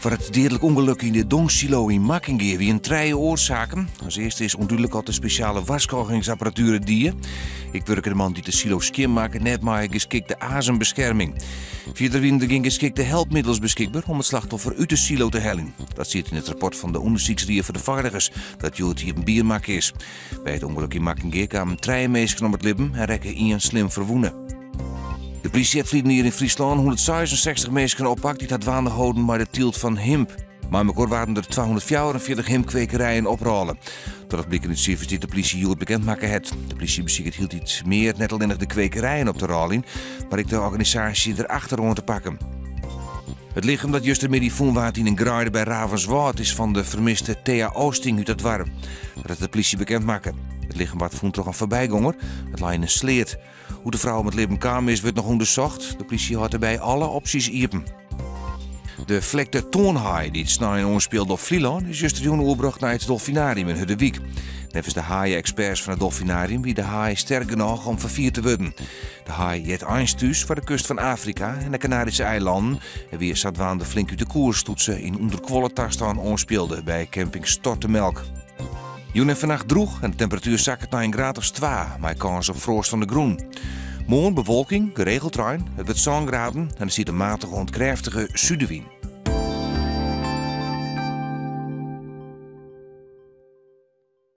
Voor het dodelijk ongeluk in de Dongsilo in Makkingeer wie een treie oorzaken. Als eerste is onduidelijk wat de speciale waskoggingsapparatuur die. Ik werk de man die de silo skim maken net maar geschikte azembescherming. Verder werden geen geschikte helpmiddels beschikbaar om het slachtoffer uit de silo te hellen. Dat zit in het rapport van de onderzoeksdier voor de veiligers dat Jood hier een biermak is. Bij het ongeluk in Makkingeer kwamen 3 mensen om het lippen en rekken in slim verwoenen. De politie heeft hier in Friesland 166 mensen oppakt die het waande houden bij de tielt van hemp. Maar met waren er 244 hempkwekerijen oprollen. Dat bleek in het cijfers die de politie Jood bekend maken heeft. De politie hield iets meer, net alleen de kwekerijen op de rolling, maar ik de organisatie erachter om te pakken. Het lichaam dat justermiddag vond waard in een graide bij Ravenswoud is van de vermiste Thea Oosting uit het Warm. Dat heeft de politie bekend maken. Het lichaam wat vond toch een voorbijganger. Het lag in een sleert. Hoe de vrouw met leven kwam is, werd nog onderzocht. De politie had erbij alle opties open. De vlekte toonhaai die het snel onspeelde op Vlieland is juist overgebracht naar het dolfinarium in Huddewiek. Nevens de haaien-experts van het dolfinarium wie de haai sterk genoeg om vervierd te worden. De haai jet einst thuis voor de kust van Afrika en de Canarische eilanden. En wie Zadwaan flink uit de koers toen ze in onderkwollentastaan onspeelde bij camping Stortemelk. Joen en vannacht droeg en de temperatuur zakte naar 1 graad of 2, maar kans op frost van de groen. Morgen bewolking, geregeld trein, het wordt 1 graden en er zit een matige ontkräftige zuidenwind.